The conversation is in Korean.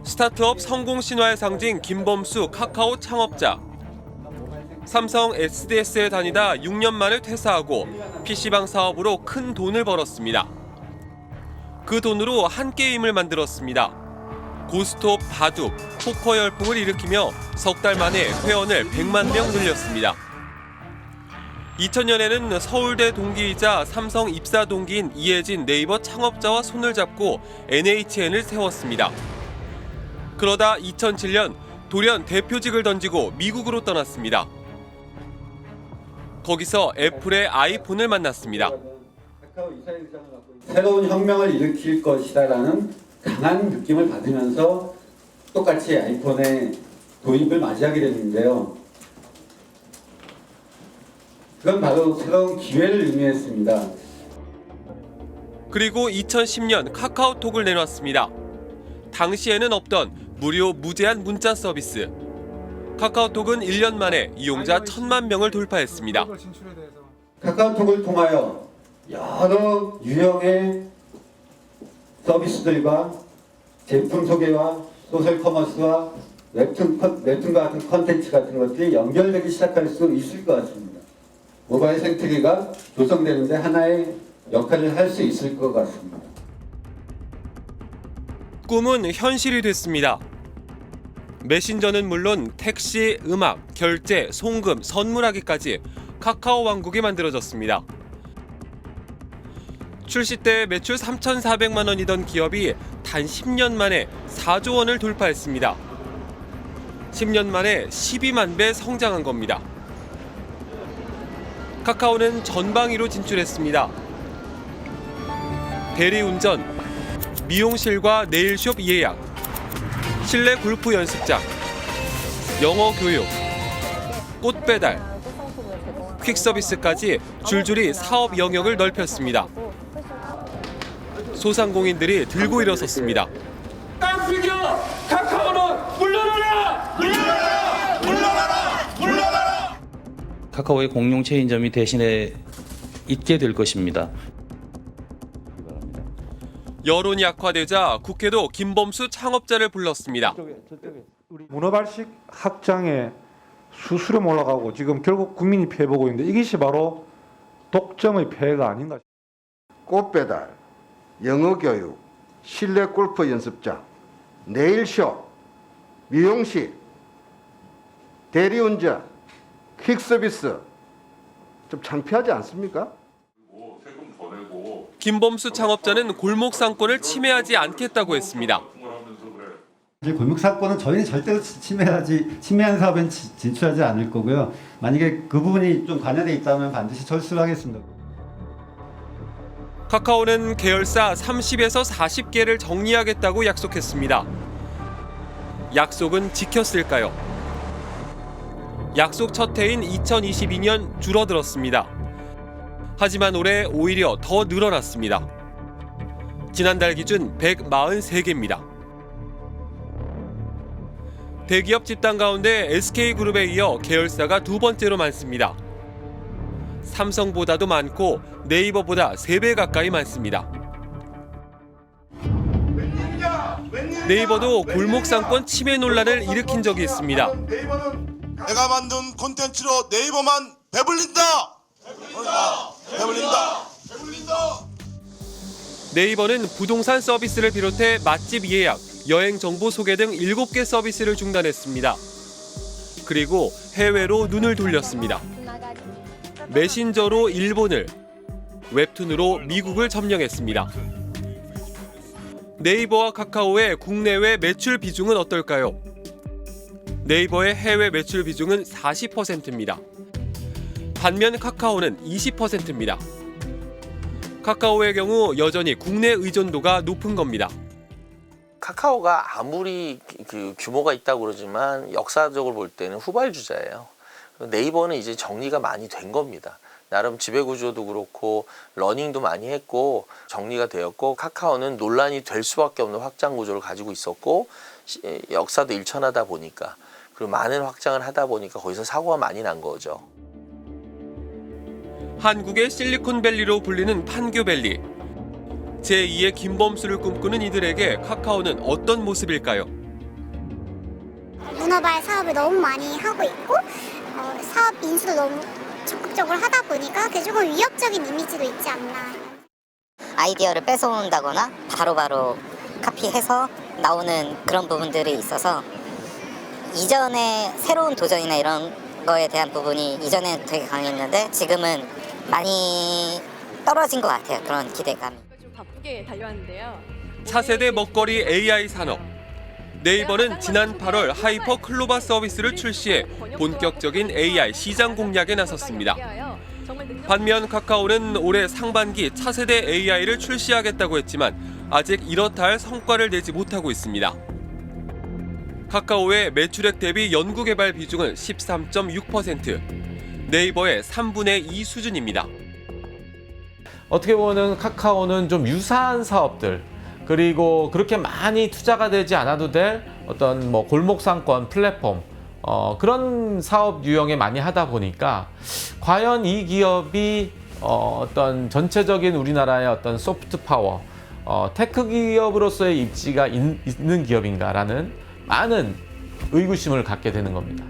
스타트업 성공 신화의 상징 김범수 카카오 창업자. 삼성 SDS에 다니다 6년 만에 퇴사하고 PC방 사업으로 큰 돈을 벌었습니다. 그 돈으로 한 게임을 만들었습니다. 고스톱, 바둑, 포커 열풍을 일으키며 석 달 만에 회원을 100만 명 늘렸습니다. 2000년에는 서울대 동기이자 삼성 입사 동기인 이혜진 네이버 창업자와 손을 잡고 NHN을 세웠습니다. 그러다 2007년 돌연 대표직을 던지고 미국으로 떠났습니다. 거기서 애플의 아이폰을 만났습니다. 새로운 혁명을 일으킬 것이다라는 강한 느낌을 받으면서 똑같이 아이폰의 도입을 맞이하게 됐는데요. 그건 바로 새로운 기회를 의미했습니다. 그리고 2010년 카카오톡을 내놨습니다. 당시에는 없던 무료 무제한 문자 서비스. 카카오톡은 1년 만에 이용자 1000만 명을 돌파했습니다. 카카오톡을 통하여 여러 유형의 서비스들과 제품 소개와 소셜 커머스와 웹툰과 같은 컨텐츠 같은 것들이 연결되기 시작할 수 있을 것 같습니다. 모바일 생태계가 조성되는데 하나의 역할을 할 수 있을 것 같습니다. 꿈은 현실이 됐습니다. 메신저는 물론 택시, 음악, 결제, 송금, 선물하기까지 카카오 왕국이 만들어졌습니다. 출시 때 매출 3,400만 원이던 기업이 단 10년 만에 4조 원을 돌파했습니다. 10년 만에 12만 배 성장한 겁니다. 카카오는 전방위로 진출했습니다. 대리운전, 미용실과 네일숍 예약, 실내 골프 연습장, 영어 교육, 꽃 배달, 퀵 서비스까지 줄줄이 사업 영역을 넓혔습니다. 소상공인들이 들고 일어섰습니다. 깡피겨! 카카오는 물러나라! 물러나라! 물러나라! 물러나라! 카카오의 공용 체인점이 대신에 있게 될 것입니다. 여론이 악화되자 국회도 김범수 창업자를 불렀습니다. 문어발식 확장에 수수료 올라가고 지금 결국 국민이 피해 보고 있는데 이것이 바로 독점의 폐해가 아닌가. 꽃배달, 영어교육, 실내 골프 연습장, 네일숍, 미용실, 대리운전, 퀵서비스 좀 창피하지 않습니까? 김범수 창업자는 골목 상권을 침해하지 않겠다고 했습니다. 골목 사건은 저희는 절대로 침해한 사업엔 진출하지 않을 거고요. 만약에 그 부분이 좀 관여돼 있다면 반드시 철수를 하겠습니다. 카카오는 계열사 30에서 40개를 정리하겠다고 약속했습니다. 약속은 지켰을까요? 약속 첫 해인 2022년 줄어들었습니다. 하지만 올해 오히려 더 늘어났습니다. 지난달 기준 143개입니다. 대기업 집단 가운데 SK그룹에 이어 계열사가 두 번째로 많습니다. 삼성보다도 많고 네이버보다 3배 가까이 많습니다. 네이버도 골목 상권 침해 논란을 일으킨 적이 있습니다. 내가 만든 콘텐츠로 네이버만 배불린다! 배불린다! 네이버는 부동산 서비스를 비롯해 맛집 예약, 여행 정보 소개 등 7개 서비스를 중단했습니다. 그리고 해외로 눈을 돌렸습니다. 메신저로 일본을, 웹툰으로 미국을 점령했습니다. 네이버와 카카오의 국내외 매출 비중은 어떨까요? 네이버의 해외 매출 비중은 40%입니다. 반면 카카오는 20%입니다. 카카오의 경우 여전히 국내 의존도가 높은 겁니다. 카카오가 아무리 규모가 있다고 그러지만 역사적으로 볼 때는 후발주자예요. 네이버는 이제 정리가 많이 된 겁니다. 나름 지배구조도 그렇고 러닝도 많이 했고 정리가 되었고, 카카오는 논란이 될 수밖에 없는 확장 구조를 가지고 있었고 역사도 일천하다 보니까, 그리고 많은 확장을 하다 보니까 거기서 사고가 많이 난 거죠. 한국의 실리콘밸리로 불리는 판교밸리. 제2의 김범수를 꿈꾸는 이들에게 카카오는 어떤 모습일까요? 문어발 사업을 너무 많이 하고 있고 사업 인수도 너무 적극적으로 하다 보니까 그게 조금 위협적인 이미지도 있지 않나. 아이디어를 뺏어온다거나 바로바로 카피해서 나오는 그런 부분들이 있어서 이전에 새로운 도전이나 이런 거에 대한 부분이 이전에 되게 강했는데 지금은 많이 떨어진 것 같아요. 그런 기대감이. 좀 바쁘게 달려왔는데요. 차세대 먹거리 AI 산업. 네이버는 지난 8월 하이퍼 클로바 서비스를 출시해 본격적인 AI 시장 공략에 나섰습니다. 반면 카카오는 올해 상반기 차세대 AI를 출시하겠다고 했지만 아직 이렇다 할 성과를 내지 못하고 있습니다. 카카오의 매출액 대비 연구개발 비중은 13.6%, 네이버의 3분의 2 수준입니다. 어떻게 보면 카카오는 좀 유사한 사업들, 그리고 그렇게 많이 투자가 되지 않아도 될 어떤 뭐 골목상권 플랫폼, 그런 사업 유형에 많이 하다 보니까 과연 이 기업이 어떤 전체적인 우리나라의 어떤 소프트 파워, 테크 기업으로서의 입지가 있는 기업인가라는 많은 의구심을 갖게 되는 겁니다.